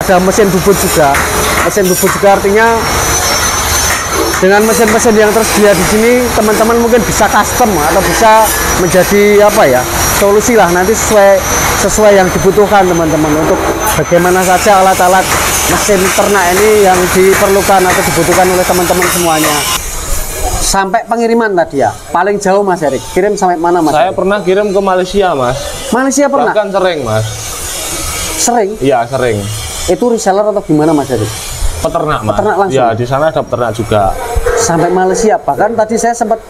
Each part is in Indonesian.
ada mesin bubut juga. Mesin bubut juga artinya dengan mesin-mesin yang tersedia di sini, teman-teman mungkin bisa custom atau bisa menjadi apa ya, solusi lah nanti sesuai yang dibutuhkan teman-teman, untuk bagaimana saja alat-alat mesin ternak ini yang diperlukan atau dibutuhkan oleh teman-teman semuanya. Sampai pengiriman tadi ya, paling jauh Mas Erik, kirim sampai mana Mas? Saya pernah kirim ke Malaysia Mas. Malaysia pernah? Bahkan sering Mas. Sering? Iya sering. Itu reseller atau gimana Mas Erik? Peternak Mas. Peternak langsung? Ya di sana ada peternak juga. Sampai Malaysia, bahkan tadi saya sempat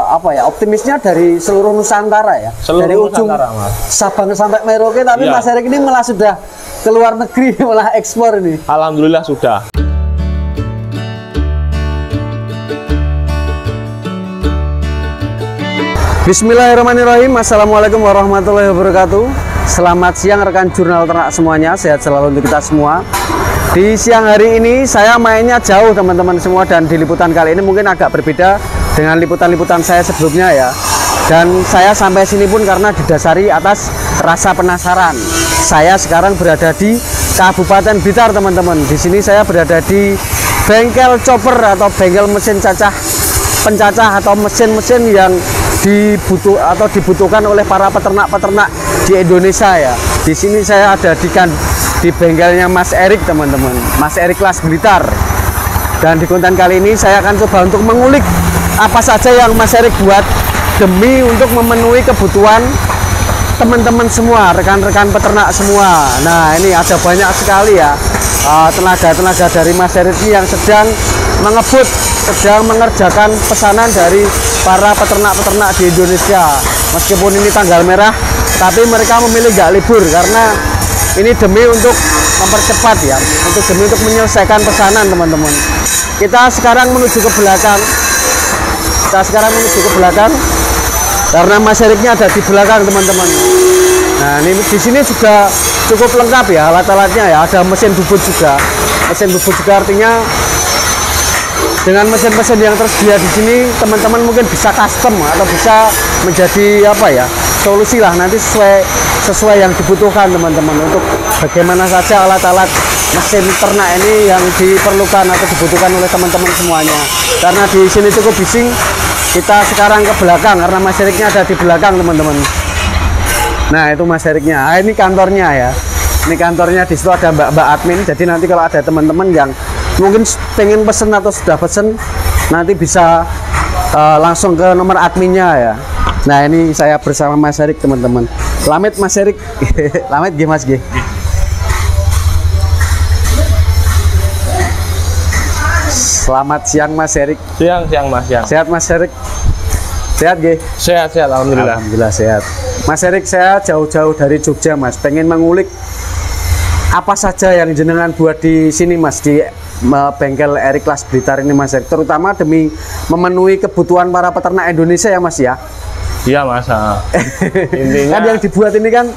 apa ya, optimisnya dari seluruh Nusantara ya, Seluruh dari ujung Nusantara, Mas. Sabang sampai Merauke, tapi Iya. Mas Erik ini malah sudah ke luar negeri, malah ekspor ini. Alhamdulillah sudah. Bismillahirrahmanirrahim. Assalamualaikum warahmatullahi wabarakatuh. Selamat siang rekan jurnal ternak semuanya, sehat selalu untuk kita semua. Di siang hari ini saya mainnya jauh teman-teman semua, dan di liputan kali ini mungkin agak berbeda dengan liputan-liputan saya sebelumnya ya. Dan saya sampai sini pun karena didasari atas rasa penasaran. Saya sekarang berada di Kabupaten Blitar teman-teman. Di sini saya berada di bengkel chopper atau bengkel mesin pencacah atau mesin-mesin yang dibutuhkan oleh para peternak-peternak di Indonesia ya. Di sini saya ada di bengkelnya Mas Erik teman-teman, Mas Erik Las Blitar. Dan di konten kali ini saya akan coba untuk mengulik apa saja yang Mas Erik buat demi untuk memenuhi kebutuhan teman-teman semua, rekan-rekan peternak semua. Nah ini ada banyak sekali ya tenaga-tenaga dari Mas Erik ini yang sedang mengerjakan pesanan dari para peternak-peternak di Indonesia. Meskipun ini tanggal merah, tapi mereka memilih nggak libur karena ini demi untuk mempercepat ya, demi untuk menyelesaikan pesanan teman-teman. Kita sekarang menuju ke belakang. Karena Mas Eriknya ada di belakang teman-teman. Nah ini di sini juga cukup lengkap ya alat-alatnya ya. Ada mesin bubut juga. Mesin bubut juga artinya dengan mesin-mesin yang tersedia di sini, teman-teman mungkin bisa custom atau bisa menjadi apa ya, solusi lah nanti sesuai yang dibutuhkan teman-teman, untuk bagaimana saja alat-alat mesin ternak ini yang diperlukan atau dibutuhkan oleh teman-teman semuanya. Karena di sini cukup bising, kita sekarang ke belakang karena Mas Eriknya ada di belakang teman-teman. Nah itu Mas Eriknya. Nah, ini kantornya ya. Ini kantornya, di situ ada mbak-mbak admin. Jadi nanti kalau ada teman-teman yang mungkin pengen pesen atau sudah pesen, nanti bisa langsung ke nomor adminnya ya. Nah ini saya bersama Mas Erik teman-teman. Lamit Mas Erik. Lamit G Mas G. Selamat siang Mas Erik. Siang Mas siang. Sehat Mas Erik? Sehat G? Sehat alhamdulillah. Alhamdulillah sehat. Mas Erik, saya jauh-jauh dari Jogja Mas, pengen mengulik apa saja yang jenengan buat di sini Mas, di bengkel Erik Las Blitar ini Mas Erik, terutama demi memenuhi kebutuhan para peternak Indonesia ya Mas ya. Iya Mas. Intinya kan yang dibuat ini kan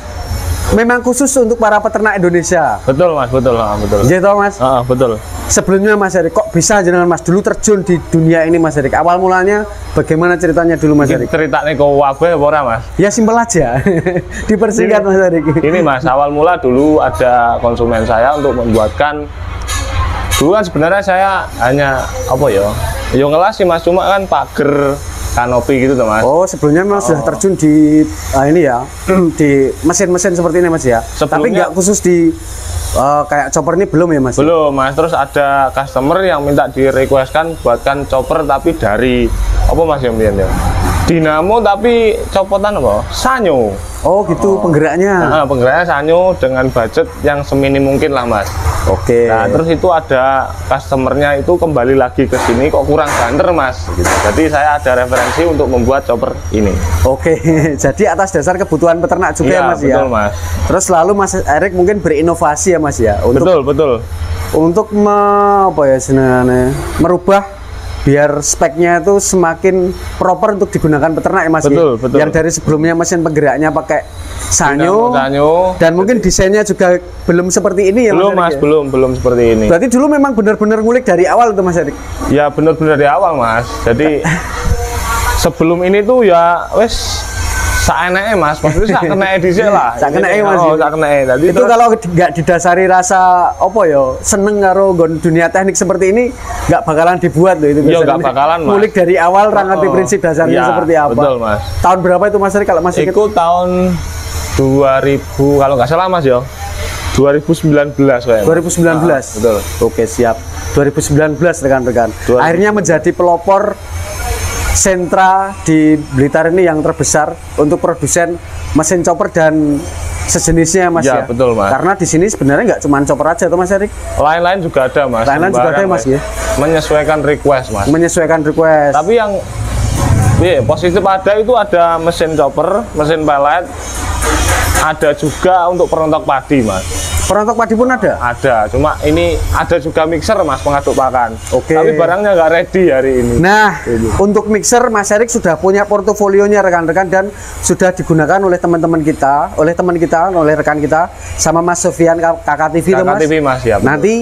memang khusus untuk para peternak Indonesia. Betul Mas, betul. Gitu Mas. Betul. Sebelumnya Mas Erik, kok bisa jenengan Mas dulu terjun di dunia ini Mas Erik? Awal mulanya bagaimana ceritanya dulu Mas Erik? Ceritanya kok wabe ora Mas? Ya simpel aja. Dipersingkat Mas Erik. Ini Mas, awal mula dulu ada konsumen saya untuk membuatkan. Dulu kan sebenarnya saya hanya apa ya? Ya ngelas sih Mas, cuma kan pagar kanopi gitu tuh Mas. Oh, sebelumnya memang sudah terjun di ini ya, di mesin-mesin seperti ini Mas ya. Tapi nggak khusus di kayak chopper ini belum ya Mas? Belum Mas, terus ada customer yang minta di-requestkan buatkan chopper tapi dari apa Mas yang ya? Dinamo tapi copotan apa? Sanyo. Oh gitu penggeraknya. Penggeraknya Sanyo dengan budget yang seminim mungkin lah Mas. Oke. Nah terus itu ada customernya itu kembali lagi ke sini kok kurang banter Mas. Gitu. Jadi saya ada referensi untuk membuat chopper ini. Oke. Jadi atas dasar kebutuhan peternak juga ya Mas betul, ya. Mas. Terus lalu Mas Erik mungkin berinovasi ya Mas ya. Betul. Untuk merubah biar speknya itu semakin proper untuk digunakan peternak ya Mas. Betul. Yang dari sebelumnya mesin penggeraknya pakai Sanyo, dan mungkin desainnya juga belum seperti ini ya belum Mas. Belum seperti ini. Berarti dulu memang benar-benar ngulik dari awal tuh Mas Erik? Ya benar-benar dari awal Mas. Jadi sebelum ini tuh ya wes saeneke Mas, maksudnya sak keneke dhisik lah. Sak keneke, Mas. Oh, sak keneke. Dadi Itu kalau nggak didasari rasa apa ya seneng karo dunia teknik seperti ini nggak bakalan dibuat loh itu. Iya, biasanya. nggak bakalan, Mas. Ngulik dari awal ngerti prinsip dasarnya Iya, seperti apa. betul, Mas. Tahun berapa itu Mas Erik kalau masih Iku tahun 2000 kalau nggak salah Mas ya. 2019 kayaknya. 2019. Betul. Oke, siap. 2019 rekan-rekan. Akhirnya menjadi pelopor sentra di Blitar ini yang terbesar untuk produsen mesin chopper dan sejenisnya Mas Ya, ya. betul, Mas. Karena di sini sebenarnya nggak cuma chopper aja tuh Mas Erik. Lain-lain juga ada Mas. Lain-lain juga ada, Mas, ya? Menyesuaikan request Mas. Menyesuaikan request. Tapi yang positif ada itu ada mesin chopper, mesin pellet, ada juga untuk perontok padi Mas. Perontok padi pun ada. Ada, cuma ini ada juga mixer Mas, pengaduk pakan. Oke. Tapi barangnya nggak ready hari ini. Nah, untuk mixer Mas Erik sudah punya portofolionya rekan-rekan dan sudah digunakan oleh teman-teman kita, oleh rekan kita sama Mas Sofian Kakak TV itu, Mas. KKTV Mas ya. Betul. Nanti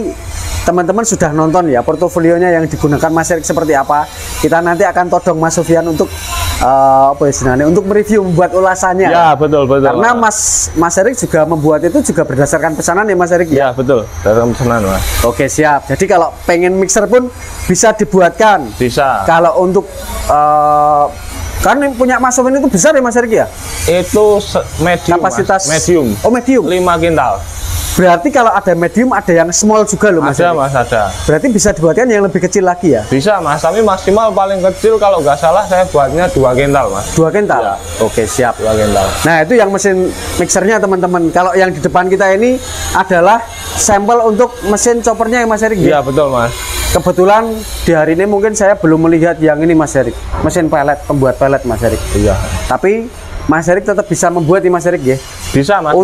teman-teman sudah nonton ya portofolionya yang digunakan Mas Erik seperti apa. Kita nanti akan todong Mas Sofian untuk apa istilahnya untuk mereview membuat ulasannya. Ya, betul. Karena Mas Erik juga membuat itu juga berdasarkan pesanan ya Mas Erik ya. Ya, betul. Dalam pesanan Mas. Oke, siap. Jadi kalau pengen mixer pun bisa dibuatkan. Bisa. Kalau untuk kan yang punya Mas Sofian itu besar ya Mas Erik ya? Itu medium Kapasitas Mas. Medium. Oh, medium. 5 kintal. Berarti kalau ada medium ada yang small juga loh Mas Ada Erik. Mas, ada. Berarti bisa dibuatkan yang lebih kecil lagi ya? Bisa Mas, tapi maksimal paling kecil kalau nggak salah saya buatnya 2 kintal Mas. 2 kintal? Ya. Oke, siap. 2 kintal. Nah, itu yang mesin mixernya teman-teman. Kalau yang di depan kita ini adalah sampel untuk mesin choppernya ya Mas Erik ya? Iya, betul Mas. Kebetulan di hari ini mungkin saya belum melihat yang ini Mas Erik. Mesin pellet, pembuat pellet Mas Erik. Iya. Tapi Mas Erik tetap bisa membuat nih Mas Erik ya? Bisa Mas,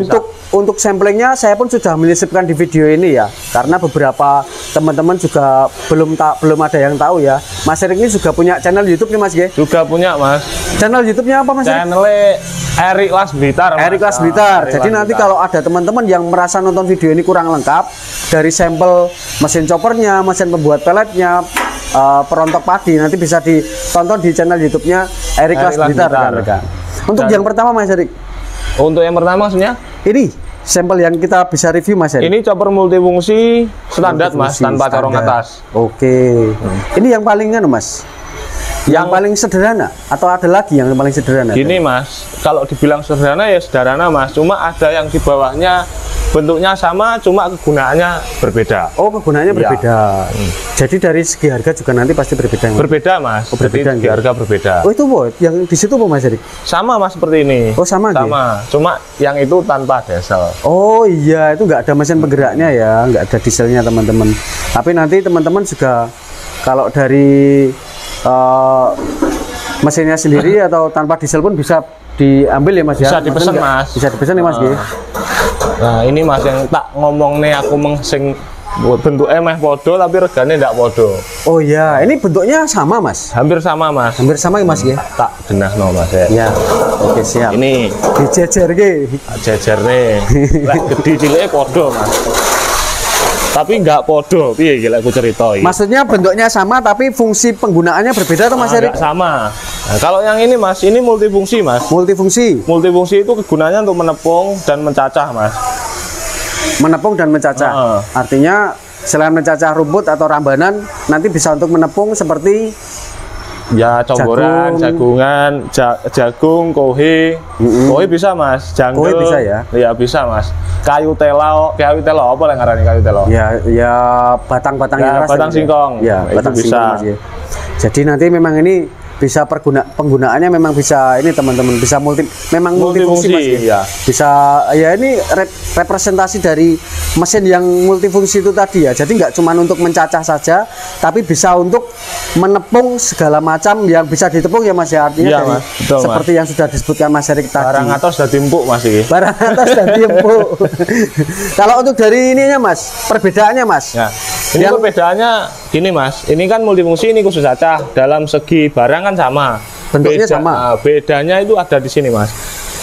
Untuk samplingnya saya pun sudah menyisipkan di video ini ya, karena beberapa teman-teman juga belum ada yang tahu ya. Mas Erik ini juga punya channel YouTube nih Mas ya? juga punya Mas. Channel YouTube-nya apa Mas Erik? Channelnya Erik Las Blitar Mas. Erik Las Blitar. Erik Jadi Las nanti Blitar. kalau ada teman-teman yang merasa nonton video ini kurang lengkap dari sampel mesin choppernya, mesin pembuat pelletnya, perontok padi, nanti bisa ditonton di channel YouTube-nya Erik Las Blitar rekan-rekan. Untuk yang pertama Mas Erik, Untuk yang pertama maksudnya ini sampel yang kita bisa review Mas Erik. ini chopper multifungsi standar Mas, Multifungsi tanpa corong standar. atas. Oke. Ini yang paling Mas. Yang paling sederhana atau ada lagi yang paling sederhana? Gini Mas, kalau dibilang sederhana ya sederhana Mas, cuma ada yang di bawahnya bentuknya sama, cuma kegunaannya berbeda. Oh, kegunaannya Iya. berbeda. Jadi dari segi harga juga nanti pasti berbeda. Mas? Berbeda Mas, Oh, berbeda, jadi segi ya? harga berbeda. Oh, itu Bu, yang di situ Bu Mas Erik. Sama Mas seperti ini. Oh, sama gitu? Sama, cuma yang itu tanpa diesel. Oh iya, itu nggak ada mesin penggeraknya ya, nggak ada dieselnya teman-teman. Tapi nanti teman-teman juga kalau dari mesinnya sendiri atau tanpa diesel pun bisa diambil ya Mas ya. Bisa dipesan Mas. Bisa dipesan ya Mas ya. Nah ini Mas yang tak ngomong nih aku sing bentuknya meh podo tapi regane ndak podo. Oh iya, ini bentuknya sama Mas. Hampir sama Mas. Hampir sama ya Mas ya. Tak denahno Mas ya. Ya, oke siap. Ini Dijejer ke. jejer nih. Lek gede ciliknya podo Mas. Tapi nggak podo, piye iki lek aku cerita iki. Maksudnya bentuknya sama tapi fungsi penggunaannya berbeda tuh Mas Erik? Nggak sama. Nah, kalau yang ini Mas, ini multifungsi Mas. Multifungsi, Multifungsi itu kegunaannya untuk menepung dan mencacah Mas. menepung dan mencacah. Artinya selain mencacah rumput atau rambanan, nanti bisa untuk menepung seperti Ya comboran, jagungan, jagung, kohe. Kohe bisa Mas, janggel. Kohe bisa ya? Iya bisa Mas. Kayu telo apa yang ngarani kayu telo? ya batang-batang Ya, yang keras batang gitu singkong. Ya, Itu batang bisa. singkong Mas ya. Jadi nanti memang ini bisa penggunaannya memang bisa ini teman-teman bisa multifungsi Mas ya. Iya. Bisa ya ini representasi dari mesin yang multifungsi itu tadi ya. Jadi nggak cuma untuk mencacah saja, tapi bisa untuk menepung segala macam yang bisa ditepung ya Mas ya. Artinya Iya, dari Mas. Betul, seperti yang sudah disebutkan Mas Erik tadi. Barang atas sudah timpuk Mas iki. Barang atas dan timpuk. Kalau untuk dari ininya Mas, perbedaannya Mas. Ya. Ini Yang- perbedaannya gini Mas, ini kan multifungsi, ini khusus cacah. Dalam segi barang kan sama. Bentuknya sama. Bedanya itu ada di sini Mas.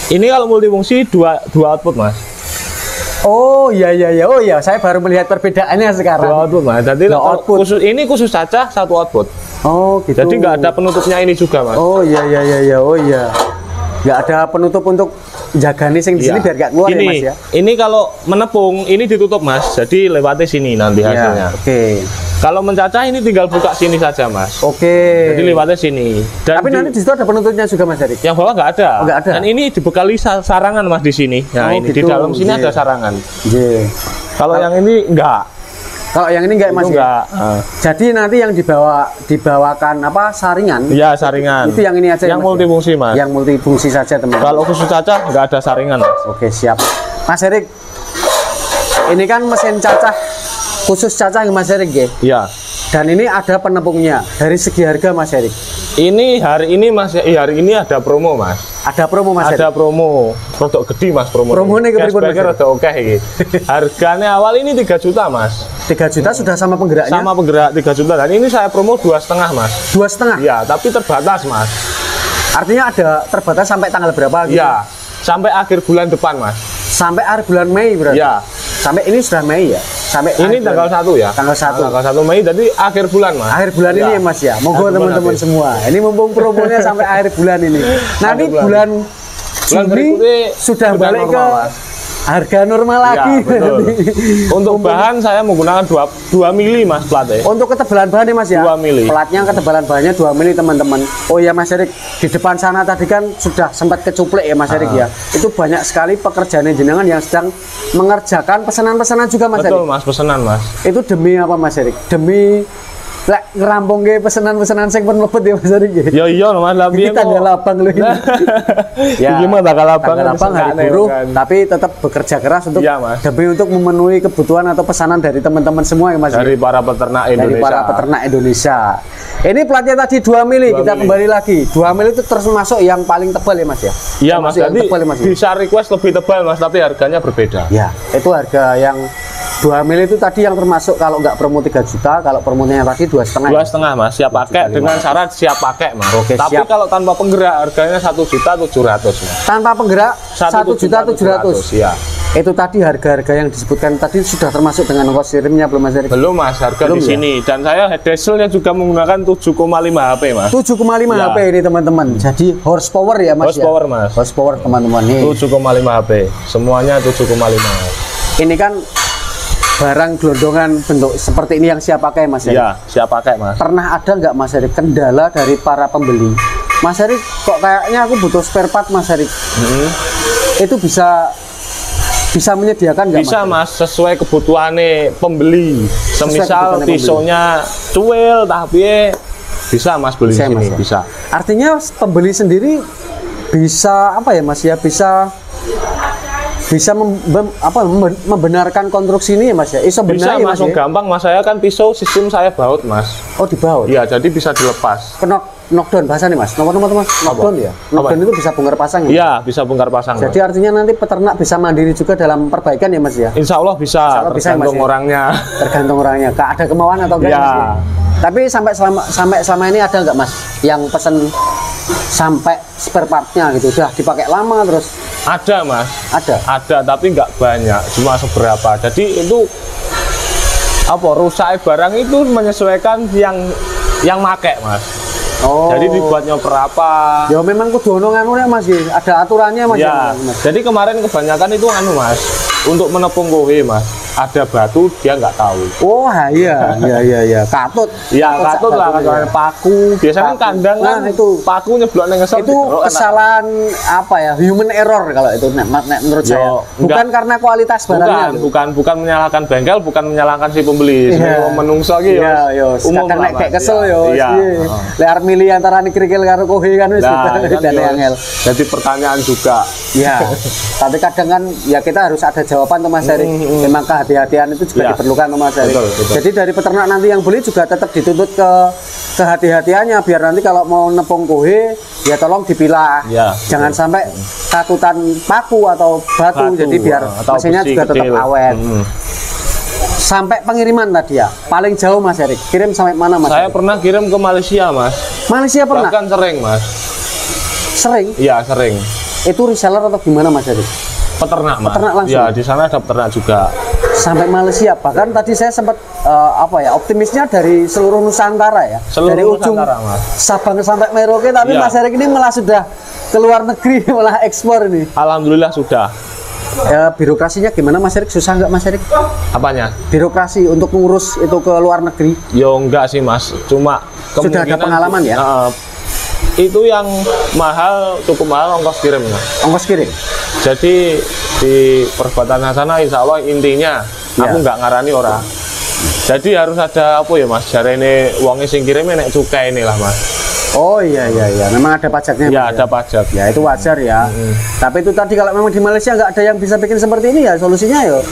Ini kalau multifungsi dua output Mas. Oh iya. Oh iya, saya baru melihat perbedaannya sekarang. Dua output Mas. Jadi Dua output. ini khusus cacah, satu output. Oh gitu. Jadi nggak ada penutupnya ini juga Mas. Oh iya. Oh iya. nggak ada penutup untuk jaga nih di sini biar nggak keluar Gini, ya Mas ya. ini kalau menepung ini ditutup Mas, jadi lewati sini nanti hasilnya. Oke. Kalau mencacah ini tinggal buka sini saja Mas. Oke. Jadi lewatnya sini. Dan Tapi nanti di situ ada penutupnya juga Mas Erik. yang bawah nggak ada. Oh, nggak ada. Dan ini dibekali sarangan Mas di sini. Nah Oh, ini gitu. di dalam sini Iya. ada sarangan. Iya. Kalau yang ini enggak. Kalau yang ini enggak Mas Itu ya? enggak. Jadi nanti yang dibawakan apa saringan? Iya saringan. Itu yang ini aja ya, Yang Mas, ya? multifungsi Mas. Yang multifungsi saja teman. Kalau khusus cacah nggak ada saringan Mas. Oke siap. Mas Erik, ini kan mesin cacah khusus cacah ya, Mas Erik ya. Iya. Dan ini ada penepungnya. Dari segi harga Mas Erik, Ini hari ini Mas, hari ini ada promo Mas. ada promo Mas Ada Erik. promo, produk gede Mas promo. Promonya keberikut, Mas, Cashback-nya ya? rada oke iki. Harganya awal ini 3 juta Mas. 3 juta sudah sama penggeraknya. Sama penggerak 3 juta. Dan ini saya promo 2,5 Mas. 2,5. Iya, tapi terbatas Mas. Artinya ada terbatas sampai tanggal berapa? Gitu? Iya, sampai akhir bulan depan Mas. Sampai akhir bulan Mei berarti. Iya. Sampai ini sudah Mei ya. Sampai Ini akhir tanggal bulan. 1 ya. Tanggal 1. Tanggal 1 Mei, jadi akhir bulan Mas. Akhir bulan ini Iya. ya Mas ya. Monggo Akhir bulan teman-teman akhir. semua. Ini mumpung promonya sampai akhir bulan ini. Nanti bulan. bulan Bulan Juni berikutnya sudah balik ke normal, Mas. harga normal Iya, lagi. betul. Untuk Mumpung- bahan saya menggunakan 2 mili Mas platnya. Untuk ketebalan bahan nih Mas ya. 2 mili. Platnya ketebalan bahannya 2 mili teman-teman. Oh ya Mas Erik, di depan sana tadi kan sudah sempat kecuplek ya Mas Erik ya. Itu banyak sekali pekerjaan jenengan yang sedang mengerjakan pesanan-pesanan juga Mas Betul Erik. Mas, pesanan Mas. Itu demi apa Mas Erik? Demi lek ngerampung ke pesanan-pesanan sing pun lebet ya Mas Erik ya. Ya iya Mas, lah Ini tanggal lapang loh ini. Iki mah tanggal lapang. Tanggal lapang hari Senggakne, buruh, kan. tapi tetap bekerja keras untuk Iya, Mas. demi untuk memenuhi kebutuhan atau pesanan dari teman-teman semua ya Mas. Dari para peternak Dari Indonesia. para peternak Indonesia. Ini platnya tadi 2 mili, 2 kita mili. kembali lagi. 2 mili itu termasuk yang paling tebal ya Mas ya? Iya Mas, Termasuk yang jadi tebal ya Mas ya? bisa request lebih tebal Mas, tapi harganya berbeda. Ya, itu harga yang 2 mili itu tadi yang termasuk kalau nggak promo 3 juta, kalau promonya tadi 2,5. 2,5 Mas, siap pakai dengan syarat siap pakai Mas. Oke, Tapi siap. kalau tanpa penggerak harganya 1.700.000 Mas. Tanpa penggerak 1.700.000. Iya. Itu tadi harga-harga yang disebutkan tadi sudah termasuk dengan ongkos kirimnya belum Mas Erik? Belum Mas, harga Belum di ya? sini. Dan saya head dieselnya juga menggunakan 7,5 HP Mas. 7,5 Ya. HP ini teman-teman. Jadi horsepower ya Mas ya? Horsepower Mas. Horsepower teman-teman nih. 7,5 HP. Semuanya 7,5. Ini kan barang gelondongan bentuk seperti ini yang siap pakai Mas Erik. Iya, siap pakai Mas. Pernah ada nggak Mas Erik kendala dari para pembeli? Mas Erik kok kayaknya aku butuh spare part Mas Erik. Itu bisa menyediakan nggak Bisa Mas? Mas, sesuai kebutuhannya pembeli. Semisal kebutuhannya pisaunya cuil, tapi bisa Mas beli Bisa, sini, Mas, ya? bisa. Artinya pembeli sendiri bisa apa ya Mas ya? Bisa membenarkan konstruksi ini ya Mas ya? Iso Bisa benar ya Mas, Mas ya? gampang Mas, saya kan pisau sistem saya baut Mas. Oh di bawah. Iya, jadi bisa dilepas. Knockdown bahasa nih Mas. Nomor Mas. Knockdown ya. Knockdown itu bisa bongkar pasang ya. Iya, bisa bongkar pasang. Jadi artinya nanti peternak bisa mandiri juga dalam perbaikan ya Mas ya. Insya Allah bisa, Insya Allah bisa, tergantung Mas, ya? orangnya. Tergantung orangnya. Ada kemauan atau enggak Iya. Mas ya? Tapi sampai selama ini ada nggak Mas yang pesen sampai spare partnya gitu udah dipakai lama terus Ada Mas, ada? ada tapi nggak banyak, cuma seberapa. Jadi itu apa rusak barang itu menyesuaikan yang make Mas. Oh. Jadi dibuatnya berapa? Ya memang kudu ono nganune Mas ya. Ada aturannya Mas Ya, Mas. jadi kemarin kebanyakan itu anu Mas, untuk menepung kowe Mas, ada batu dia nggak tahu. Oh iya, iya. Katut. Ya katut lah, batu, katut ya. paku. Biasanya kan Paku. kandang Nah, kan itu. paku nyeblok nang ngesor. Itu didorok kan. kesalahan apa ya? Human error kalau itu menurut Yo, saya. Bukan enggak. karena kualitas barangnya. Bukan menyalahkan bengkel, bukan menyalahkan si pembeli. Iya. Semua menungso iki Iya, yo. umum Kadang lah, nek kayak Mas. kesel yo. Iya. Liar milih antara krikil karo kohe kan wis Nah, kan dan yo, angel. jadi pertanyaan juga. Ya, tapi kadang kan ya kita harus ada jawaban tuh Mas Erik. Memang kehati-hatian itu juga Ya. diperlukan tuh Mas Erik. Betul. Jadi dari peternak nanti yang beli juga tetap dituntut ke kehati-hatiannya biar nanti kalau mau nepung kohe ya tolong dipilah. Ya, Jangan sampai katutan paku atau batu, jadi biar atau mesinnya besi juga tetap kecil. awet. Sampai pengiriman tadi ya. Paling jauh Mas Erik. Kirim sampai mana Mas? Saya Erik? pernah kirim ke Malaysia Mas. Malaysia pernah? Bahkan sering Mas. Sering. Iya sering. Itu reseller atau gimana Mas Erik? Peternak Mas. Peternak langsung? Ya di sana ada peternak juga. Sampai Malaysia, bahkan tadi saya sempat optimisnya dari seluruh Nusantara ya, Seluruh dari ujung Nusantara, Mas. Sabang sampai Merauke, tapi Iya. Mas Erik ini malah sudah ke luar negeri malah ekspor ini. Alhamdulillah sudah. Ya, birokrasinya gimana Mas Erik? Susah nggak Mas Erik? Apanya? Birokrasi untuk mengurus itu ke luar negeri? Yo enggak sih Mas, cuma Sudah ada pengalaman ya? Itu yang mahal, cukup mahal ongkos kirim Mas. Ongkos kirim? Jadi di perbatasan sana insya Allah intinya aku nggak ngarani orang. Jadi harus ada apa ya Mas? Jare ini uangnya sing kirimnya nek cukai ini lah Mas. Oh iya, memang ada pajaknya. Ya ada pajak. Ya itu wajar ya. Tapi itu tadi kalau memang di Malaysia nggak ada yang bisa bikin seperti ini ya solusinya yo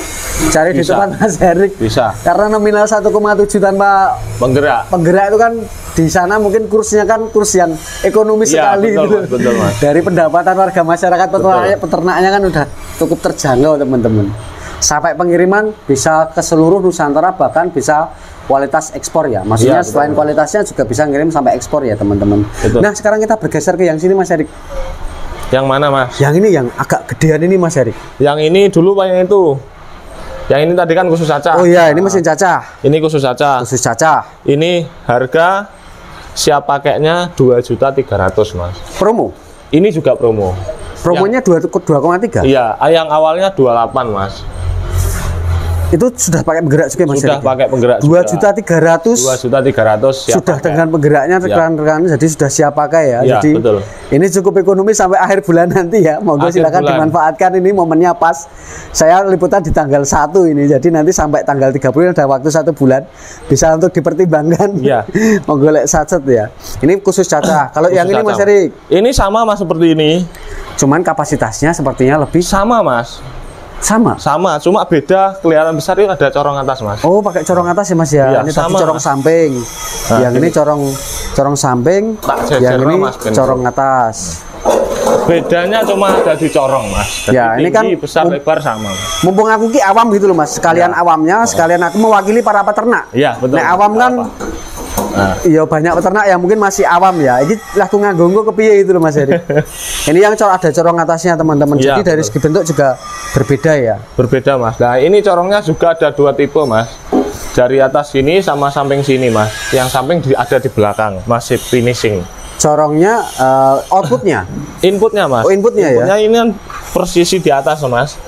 cari di tempat Mas Erik. Bisa. Karena nominal 1,7 tanpa penggerak itu kan di sana mungkin kursnya kan kurs yang ekonomis sekali betul, gitu. Mas, betul, Mas. Dari pendapatan warga masyarakat peternaknya kan udah cukup terjangkau teman-teman. Sampai pengiriman bisa ke seluruh Nusantara, bahkan bisa kualitas ekspor ya. Maksudnya selain kualitasnya juga bisa ngirim sampai ekspor ya teman-teman. Nah sekarang kita bergeser ke yang sini Mas Erik. Yang mana Mas? Yang ini yang agak gedean ini Mas Erik. Yang ini dulu Pak yang itu. Yang ini tadi kan khusus cacah. Oh iya, ini mesin cacah. Ini khusus cacah. Khusus cacah. Ini harga siap pakainya 2.300.000 Mas. Promo? Ini juga promo. Promonya 2,3? Iya, yang awalnya 28 Mas. Itu sudah pakai penggerak juga Mas? Sudah pakai penggerak 2.300.000. 2.300.000 sudah pakai. Dengan penggeraknya rekan-rekan jadi sudah siap pakai ya. Ya jadi betul. Ini cukup ekonomis sampai akhir bulan nanti ya. Monggo silakan dimanfaatkan, ini momennya pas. Saya liputan di tanggal 1 ini. Jadi nanti sampai tanggal 30 ada waktu 1 bulan. Bisa untuk dipertimbangkan. Ya. Monggo lek sacet ya. Ini khusus cacah. Kalau yang ini Mas Erik? Ini sama Mas seperti ini. Cuman kapasitasnya sepertinya lebih sama Mas. Sama, cuma beda kelihatan besar itu ada corong atas Mas. Oh, pakai corong atas ya Mas ya. Iya, ini sama, tadi corong Mas. samping. Nah, yang ini corong samping. Yang ini Mas, corong atas. Bedanya cuma ada di corong Mas. Ya, ini kan besar lebar sama. Mumpung aku ki awam gitu loh Mas. Sekalian awamnya, sekalian aku mewakili para peternak. Iya, betul. Nah, awam kan iya banyak peternak yang mungkin masih awam ya. Ini laku nganggo kepiye itu loh Mas Erik. Ini yang ada corong atasnya teman-teman. Jadi dari segi bentuk juga berbeda ya. Berbeda Mas. Nah ini corongnya juga ada 2 tipe Mas. Dari atas sini sama samping sini Mas. Yang samping ada di belakang masih finishing. Corongnya outputnya? Inputnya Mas. Oh inputnya ya. Ini kan persisi di atas Mas.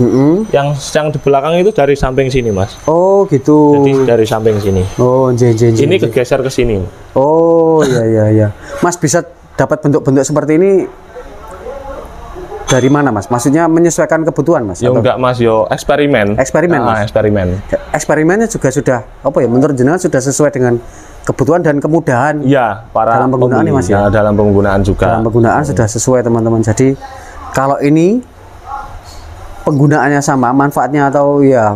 Yang di belakang itu dari samping sini Mas. Oh gitu. Jadi dari samping sini. Oh ini kegeser ke sini. Oh iya. Mas bisa dapat bentuk-bentuk seperti ini dari mana Mas? Maksudnya menyesuaikan kebutuhan Mas? Yo enggak Mas, yo eksperimen. Mas? Eksperimennya juga sudah apa ya? Menurut jenengan sudah sesuai dengan kebutuhan dan kemudahan. Iya, para dalam penggunaan nih Mas ya. Dalam penggunaan juga. Dalam penggunaan sudah sesuai teman-teman. Jadi kalau ini penggunaannya sama, manfaatnya atau ya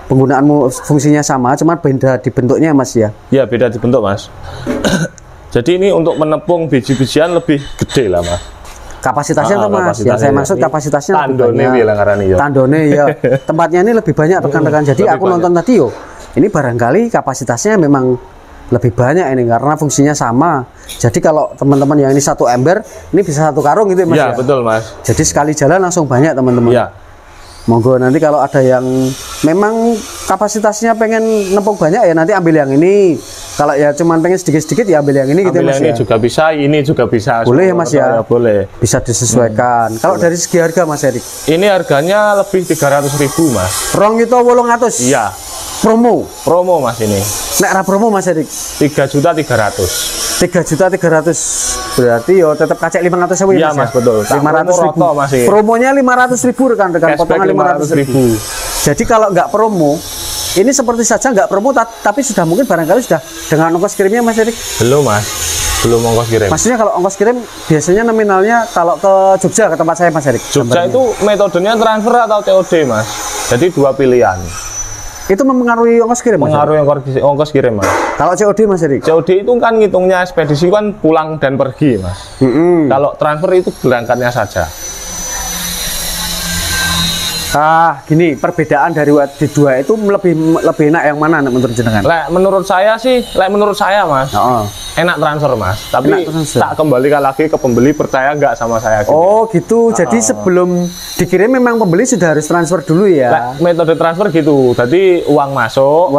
penggunaanmu fungsinya sama, cuman beda di bentuknya Mas ya. Iya, beda di bentuk Mas. Jadi ini untuk menepung biji-bijian lebih gede lah Mas. Kapasitasnya tuh Mas, yang saya maksud kapasitasnya tandone ya. Tempatnya ini lebih banyak rekan-rekan. Jadi aku nonton tadi yo, ini barangkali kapasitasnya memang lebih banyak ini karena fungsinya sama. Jadi kalau teman-teman yang ini 1 ember, ini bisa 1 karung gitu ya Mas. Iya betul Mas. Jadi sekali jalan langsung banyak teman-teman. Iya. Monggo nanti kalau ada yang memang kapasitasnya pengen nempung banyak ya nanti ambil yang ini. Kalau ya cuman pengen sedikit-sedikit ya ambil yang ini gitu ya Mas. Ini juga bisa, ini juga bisa. Boleh ya Mas ya? Boleh. Bisa disesuaikan. Kalau dari segi harga Mas Erik? Ini harganya lebih 300.000 Mas. Rong itu 800. Iya. Promo Mas ini. Nek ra promo Mas Erik? 3.300.000. 3.300.000 berarti yo tetap kacek 500.000 ya Mas. Iya Mas betul. 500.000. Promonya 500.000 rekan-rekan, potongan 500.000. Jadi kalau nggak promo, ini seperti saja nggak promo tapi sudah mungkin barangkali sudah dengan ongkos kirimnya Mas Erik? Belum Mas. Belum ongkos kirim. Maksudnya kalau ongkos kirim biasanya nominalnya kalau ke Jogja ke tempat saya Mas Erik. Jogja itu metodenya transfer atau COD Mas. Jadi 2 pilihan. Itu mempengaruhi ongkos kirim Mas? Mengaruhi ongkos kirim Mas. Kalau COD Mas Erik? COD itu kan ngitungnya ekspedisi kan pulang dan pergi Mas. Kalau transfer itu berangkatnya saja. Gini, perbedaan dari WD2 itu lebih enak yang mana menurut jenengan? Menurut saya Mas, enak transfer Mas. Tapi tak kembalikan lagi ke pembeli, percaya nggak sama saya. Gitu. Oh gitu. Jadi sebelum dikirim memang pembeli sudah harus transfer dulu ya. Metode transfer gitu. Jadi uang masuk,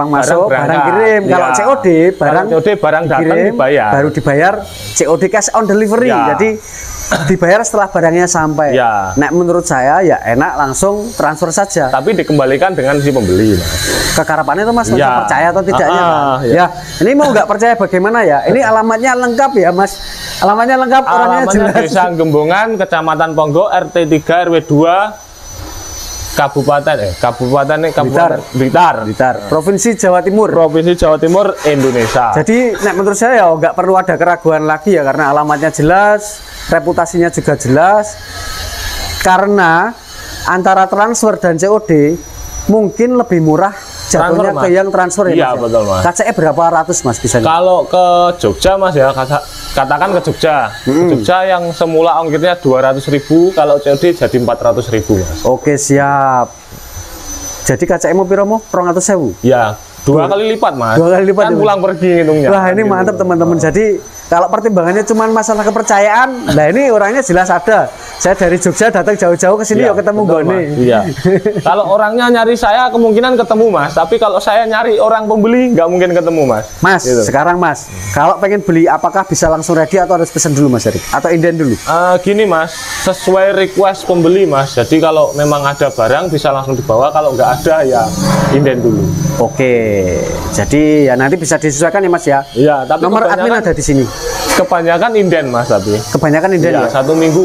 barang kirim. Kalau COD, barang datang dibayar. Baru dibayar COD, cash on delivery. Ya. Jadi dibayar setelah barangnya sampai. Ya. Nah, menurut saya ya enak langsung transfer saja. Tapi dikembalikan dengan si pembeli, Mas. Kekarapannya itu Mas, Ya. percaya atau tidaknya kan? Ya. Ini mau nggak percaya bagaimana ya? Ini alamatnya lengkap ya Mas. Alamatnya lengkap, orangnya jelas. Desa Gembongan, Kecamatan Ponggo, RT 3 RW 2, Kabupaten Blitar. Provinsi Jawa Timur. Indonesia. Jadi menurut saya ya nggak perlu ada keraguan lagi ya, karena alamatnya jelas, reputasinya juga jelas. Karena antara transfer dan COD mungkin lebih murah jatuhnya ke yang transfer ya. Iya, Mas, betul Mas. KCE berapa ratus Mas bisa? Kalau ke Jogja Mas ya, katakan ke Jogja. Jogja yang semula ongkirnya 200.000, kalau COD jadi 400.000 Mas. Oke, siap. Jadi KCE mau piro mo? 200.000. Ya, dua kali lipat Mas. Dua kali lipat kan ya, pulang pergi ngitungnya. Wah, ini gitu. mantap teman-teman. Jadi kalau pertimbangannya cuma masalah kepercayaan, nah ini orangnya jelas ada. Saya dari Jogja datang jauh-jauh ke sini ya ketemu Goni. Iya. Kalau orangnya nyari saya kemungkinan ketemu Mas, tapi kalau saya nyari orang pembeli nggak mungkin ketemu Mas. Mas, gitu. Sekarang Mas, kalau pengen beli apakah bisa langsung ready atau harus pesan dulu Mas Erik? Atau inden dulu? Gini Mas, sesuai request pembeli Mas. Jadi kalau memang ada barang bisa langsung dibawa, kalau nggak ada ya inden dulu. Oke, jadi ya nanti bisa disesuaikan ya Mas ya. Iya, tapi nomor admin ada di sini. Kebanyakan inden Mas, tapi kebanyakan inden ya. 1 minggu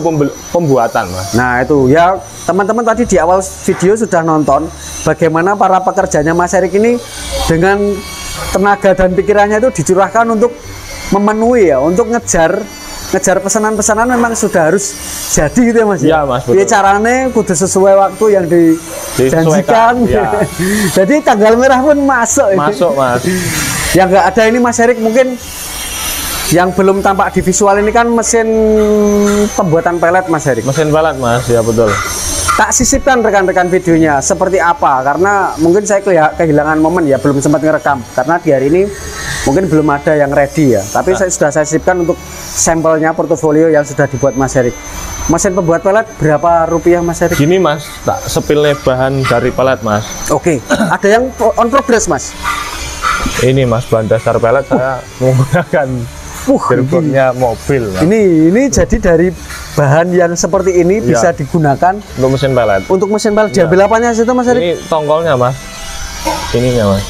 pembuatan Mas. Nah itu ya teman-teman tadi di awal video sudah nonton bagaimana para pekerjanya Mas Erik ini dengan tenaga dan pikirannya itu dicurahkan untuk memenuhi ya, untuk ngejar pesanan-pesanan memang sudah harus jadi gitu ya Mas. Iya Mas, betul. Caranya kudu sesuai waktu yang dijanjikan. Ya. Jadi tanggal merah pun masuk. Masuk Mas. Yang nggak ada ini Mas Erik, mungkin yang belum tampak di visual ini kan mesin pembuatan pelet Mas Erik. Mesin pelet Mas, ya betul. Tak sisipkan rekan-rekan videonya seperti apa, karena mungkin saya kehilangan momen ya, belum sempat ngerekam karena di hari ini mungkin belum ada yang ready ya, tapi saya sisipkan untuk sampelnya, portofolio yang sudah dibuat Mas Erik. Mesin pembuat pelet berapa rupiah Mas Erik? Gini Mas, tak sepilnya bahan dari pelet Mas. Oke, ada yang on progress Mas? Ini Mas, bahan dasar pelet saya menggunakan gearboxnya mobil Mas. Ini jadi dari bahan yang seperti ini bisa digunakan untuk mesin pelet. Untuk mesin pelet diambil apanya situ Mas Erik? Ini tongkolnya Mas, ininya Mas.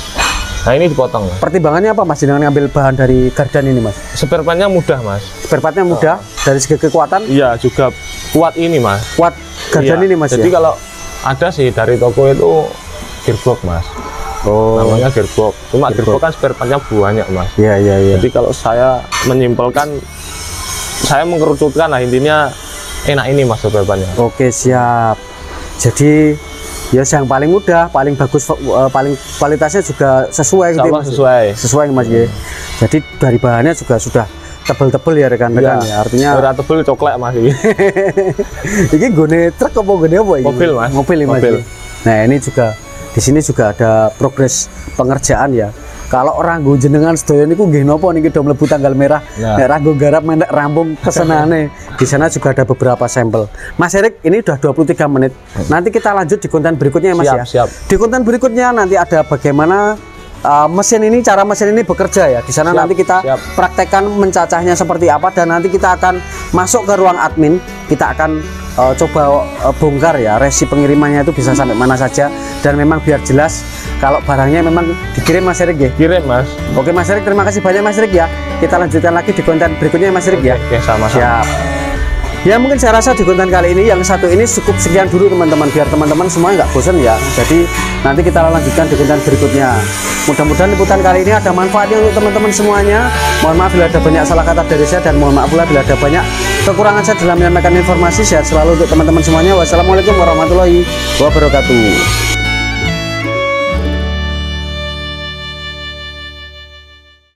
Nah ini dipotong. Pertimbangannya apa Mas dengan ngambil bahan dari gardan ini Mas? Spare partnya mudah Mas. Spare partnya mudah, dari segi kekuatan? Iya, juga kuat ini Mas. Kuat gardan ini Mas. Jadi kalau ada sih dari toko itu gearbox Mas. Oh, namanya gearbox. Cuma gearbox kan spare partnya banyak Mas. Iya. Jadi kalau saya menyimpulkan, saya mengerucutkan lah, intinya enak ini Mas spare partnya. Oke, siap. Jadi ya yang paling mudah, paling bagus, paling kualitasnya juga sesuai gitu Mas. Sesuai Mas ya. Jadi dari bahannya juga sudah tebel-tebel ya rekan-rekan ya. Artinya udah tebel coklat Mas ini. Ini gone truk apa gone apa ini? Mobil Mas. Mobil Mas. Nah, ini juga di sini juga ada progres pengerjaan ya. Kalau orang gue jenengan sedoyo niku nggih napa niki do mlebu tanggal merah. Nek ra nggo garap mentek rampung pesenane. Di sana juga ada beberapa sampel. Mas Erik, ini udah 23 menit. Nanti kita lanjut di konten berikutnya ya Mas ya. Siap. Di konten berikutnya nanti ada bagaimana cara mesin ini bekerja ya. Di sana nanti kita praktekkan mencacahnya seperti apa, dan nanti kita akan masuk ke ruang admin. Kita akan coba bongkar ya resi pengirimannya itu bisa sampai mana saja, dan memang biar jelas kalau barangnya memang dikirim Mas Erik ya. Kirim Mas. Oke Mas Erik, terima kasih banyak Mas Erik ya. Kita lanjutkan lagi di konten berikutnya Mas Erik ya. Oke, sama-sama. Siap. Ya mungkin saya rasa di konten kali ini yang satu ini cukup sekian dulu teman-teman, biar teman-teman semuanya nggak bosan ya. Jadi nanti kita lanjutkan di konten berikutnya. Mudah-mudahan liputan kali ini ada manfaatnya untuk teman-teman semuanya. Mohon maaf bila ada banyak salah kata dari saya, dan mohon maaf pula bila ada banyak kekurangan saya dalam menyampaikan informasi. Sehat selalu untuk teman-teman semuanya. Wassalamualaikum warahmatullahi wabarakatuh.